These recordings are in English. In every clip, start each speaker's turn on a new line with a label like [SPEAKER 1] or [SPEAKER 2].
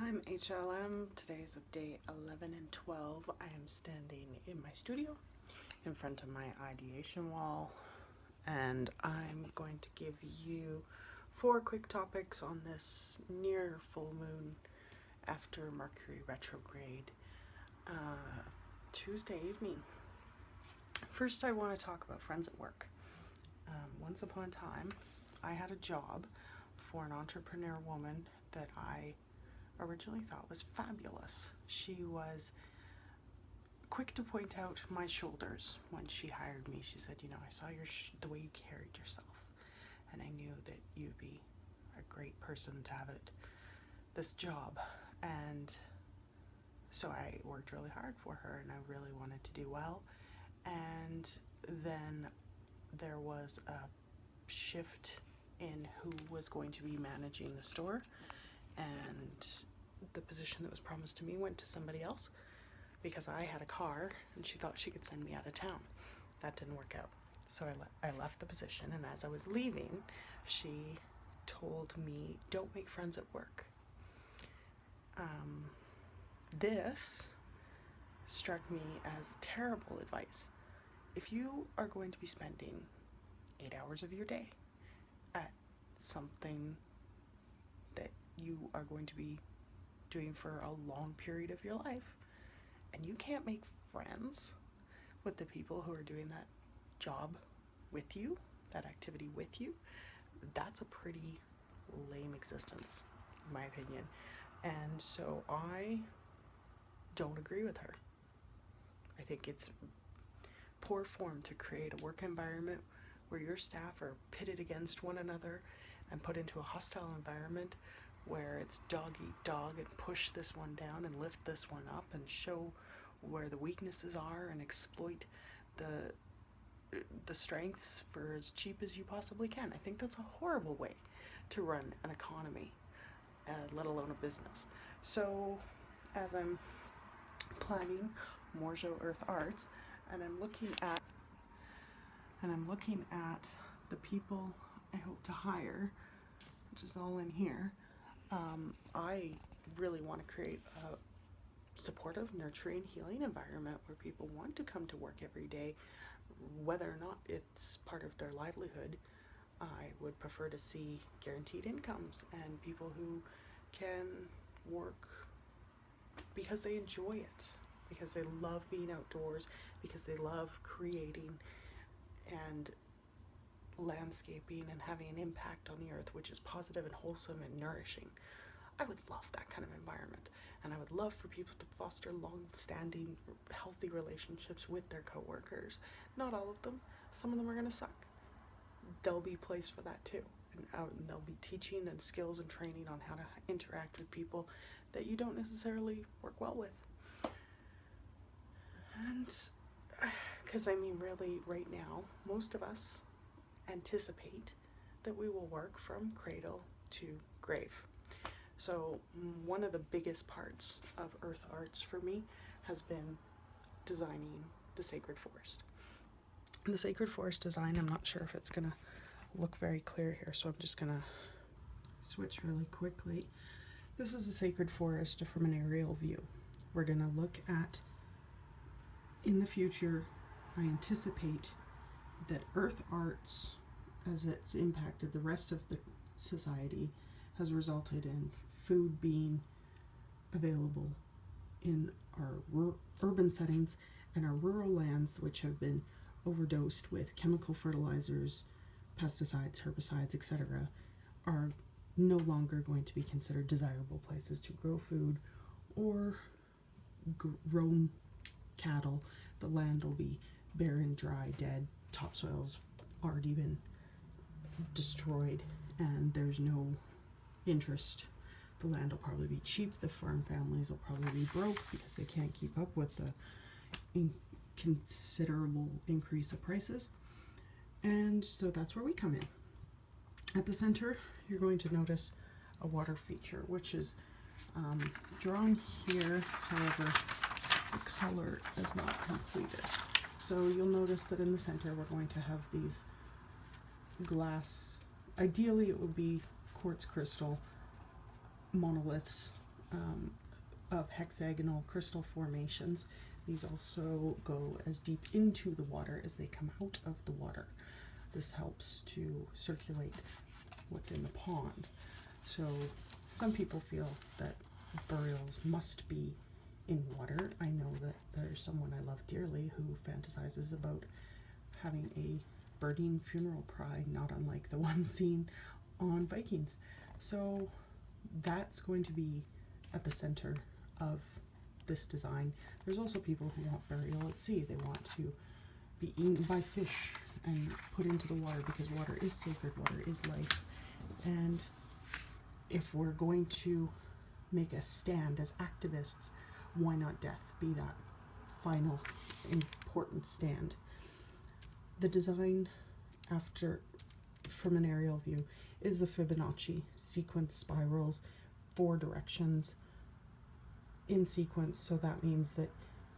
[SPEAKER 1] I'm HLM. Today's day 11 and 12. I am standing in my studio in front of my ideation wall, and I'm going to give you 4 quick topics on this near full moon after Mercury retrograde Tuesday evening. First, I want to talk about friends at work. Once upon a time, I had a job for an entrepreneur woman that I originally thought was fabulous. She was quick to point out my shoulders when she hired me. She said, I saw the way you carried yourself, and I knew that you'd be a great person to have this job. And so I worked really hard for her, and I really wanted to do well. And then there was a shift in who was going to be managing the store, and the position that was promised to me went to somebody else because I had a car and she thought she could send me out of town. That didn't work out. So I left the position, and as I was leaving, she told me, don't make friends at work. This struck me as terrible advice. If you are going to be spending 8 hours of your day at something that you are going to be doing for a long period of your life, and you can't make friends with the people who are doing that job with you, that activity with you, that's a pretty lame existence, in my opinion. And so I don't agree with her. I think it's poor form to create a work environment where your staff are pitted against one another and put into a hostile environment where it's dog eat dog and push this one down and lift this one up and show where the weaknesses are and exploit the strengths for as cheap as you possibly can. I think that's a horrible way to run an economy, let alone a business. So as I'm planning Morjo Earth Arts, and I'm looking at the people I hope to hire, which is all in here, I really want to create a supportive, nurturing, healing environment where people want to come to work every day, whether or not it's part of their livelihood. I would prefer to see guaranteed incomes and people who can work because they enjoy it, because they love being outdoors, because they love creating and landscaping and having an impact on the earth, which is positive and wholesome and nourishing. I would love that kind of environment, and I would love for people to foster long-standing, healthy relationships with their coworkers. Not all of them. Some of them are going to suck. There'll be a place for that too, and there'll be teaching and skills and training on how to interact with people that you don't necessarily work well with. And because really right now, most of us anticipate that we will work from cradle to grave. So one of the biggest parts of Earth Arts for me has been designing the Sacred Forest. The Sacred Forest design, I'm not sure if it's going to look very clear here, so I'm just going to switch really quickly. This is the Sacred Forest from an aerial view. We're going to look at, in the future, I anticipate that Earth Arts, as it's impacted the rest of the society, has resulted in food being available in our urban settings, and our rural lands, which have been overdosed with chemical fertilizers, pesticides, herbicides, etc., are no longer going to be considered desirable places to grow food or grow cattle. The land will be barren, dry, dead, topsoil's already been destroyed, and there's no interest. The land will probably be cheap. The farm families will probably be broke because they can't keep up with the considerable increase of prices. And so that's where we come in. At the center, you're going to notice a water feature, which is drawn here. However, the color is not completed. So you'll notice that in the center, we're going to have these glass. Ideally, it would be quartz crystal monoliths of hexagonal crystal formations. These also go as deep into the water as they come out of the water. This helps to circulate what's in the pond. So some people feel that burials must be in water. I know that there's someone I love dearly who fantasizes about having a birding funeral pry, not unlike the one seen on Vikings. So that's going to be at the center of this design. There's also people who want burial at sea. They want to be eaten by fish and put into the water, because water is sacred, water is life. And if we're going to make a stand as activists, why not death be that final important stand? The design, from an aerial view, is the Fibonacci sequence spirals, 4 directions in sequence. So that means that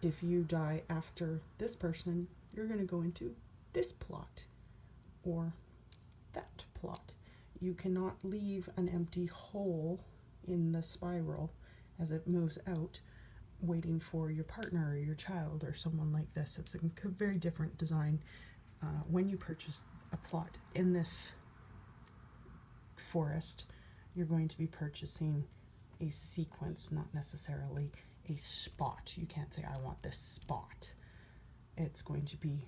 [SPEAKER 1] if you die after this person, you're going to go into this plot or that plot. You cannot leave an empty hole in the spiral as it moves out waiting for your partner or your child or someone like this. It's a very different design. When you purchase a plot in this forest, you're going to be purchasing a sequence, not necessarily a spot. You can't say, I want this spot. It's going to be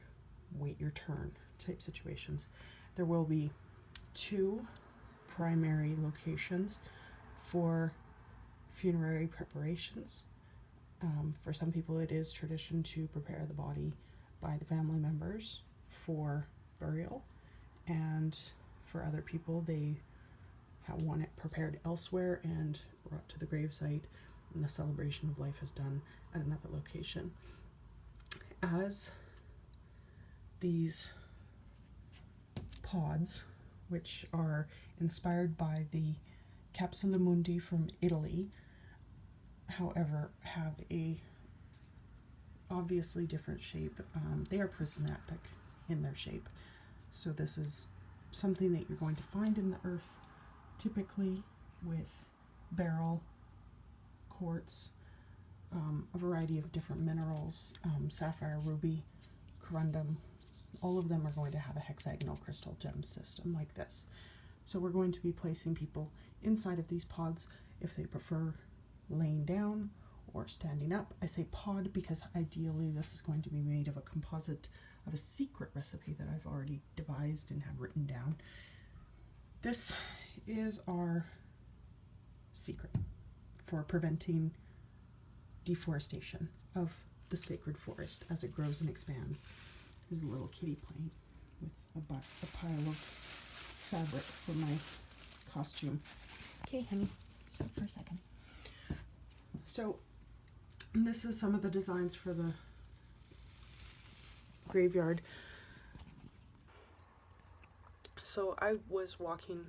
[SPEAKER 1] wait your turn type situations. There will be 2 primary locations for funerary preparations. For some people, it is tradition to prepare the body by the family members for burial, and for other people, they want it prepared elsewhere and brought to the gravesite, and the celebration of life is done at another location. As these pods, which are inspired by the Capsula Mundi from Italy, however, have a obviously different shape. They are prismatic in their shape. So this is something that you're going to find in the earth, typically with beryl, quartz, a variety of different minerals, sapphire, ruby, corundum. All of them are going to have a hexagonal crystal gem system like this. So we're going to be placing people inside of these pods if they prefer laying down or standing up. I say pod because ideally this is going to be made of a composite of a secret recipe that I've already devised and have written down. This is our secret for preventing deforestation of the sacred forest as it grows and expands. There's a little kitty playing with a pile of fabric for my costume. Okay, honey, stop for a second. So this is some of the designs for the graveyard. So I was walking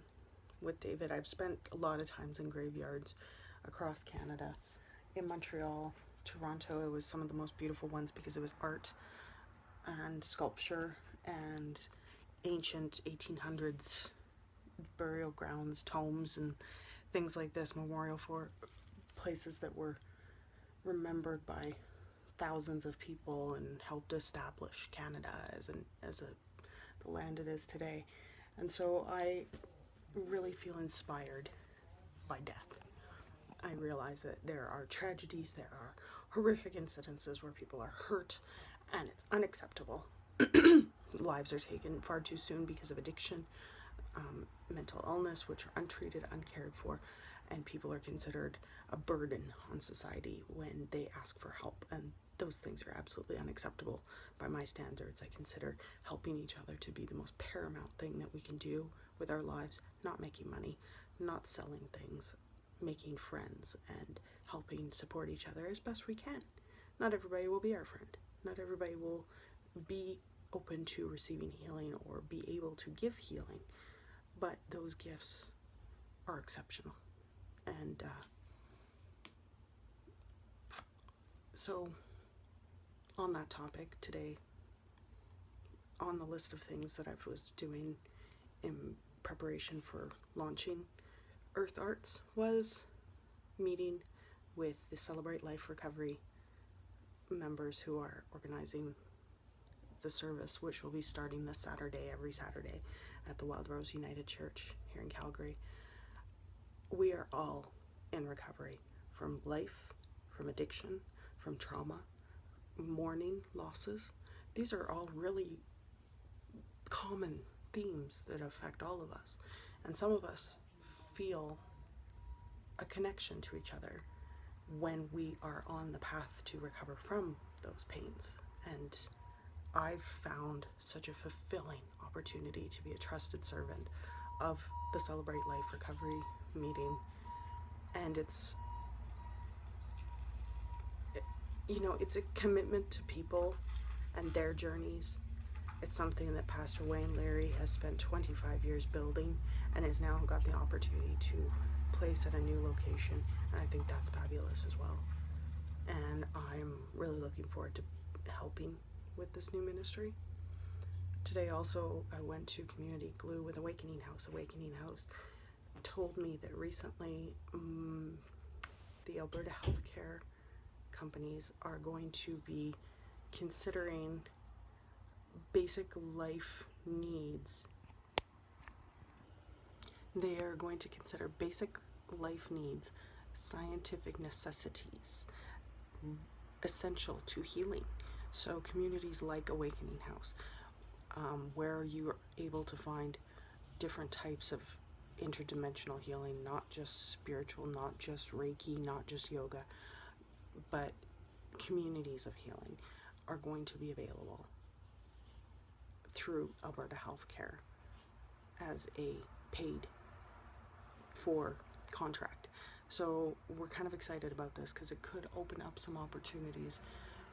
[SPEAKER 1] with David. I've spent a lot of times in graveyards across Canada. In Montreal, Toronto, it was some of the most beautiful ones because it was art and sculpture and ancient 1800s burial grounds, tombs and things like this, memorial for places that were remembered by thousands of people and helped establish Canada as the land it is today. And so I really feel inspired by death. I realize that there are tragedies, there are horrific incidences where people are hurt, and it's unacceptable. Lives are taken far too soon because of addiction, mental illness, which are untreated, uncared for, and people are considered a burden on society when they ask for help. And those things are absolutely unacceptable by my standards. I consider helping each other to be the most paramount thing that we can do with our lives, not making money, not selling things, making friends, and helping support each other as best we can. Not everybody will be our friend. Not everybody will be open to receiving healing or be able to give healing, but those gifts are exceptional. And so on that topic today, on the list of things that I was doing in preparation for launching Earth Arts, was meeting with the Celebrate Life Recovery members who are organizing the service, which will be starting this Saturday, every Saturday, at the Wild Rose United Church here in Calgary. We are all in recovery from life, from addiction, from trauma, mourning, losses. These are all really common themes that affect all of us. And some of us feel a connection to each other when we are on the path to recover from those pains. And I've found such a fulfilling opportunity to be a trusted servant of the Celebrate Life Recovery meeting. And it's a commitment to people and their journeys. It's something that Pastor Wayne Larry has spent 25 years building and has now got the opportunity to place at a new location. And I think that's fabulous as well. And I'm really looking forward to helping with this new ministry. Today also, I went to Community Glue with Awakening House. Awakening House told me that recently the Alberta healthcare companies are going to be considering basic life needs. They are going to consider basic life needs, scientific necessities, essential to healing. So communities like Awakening House, where you are able to find different types of interdimensional healing, not just spiritual, not just Reiki, not just yoga, but communities of healing are going to be available through Alberta Healthcare as a paid for contract. So we're kind of excited about this because it could open up some opportunities.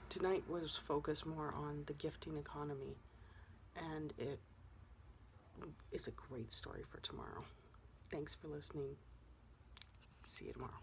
[SPEAKER 1] Tonight was focused more on the gifting economy, and it is a great story for tomorrow. Thanks for listening. See you tomorrow.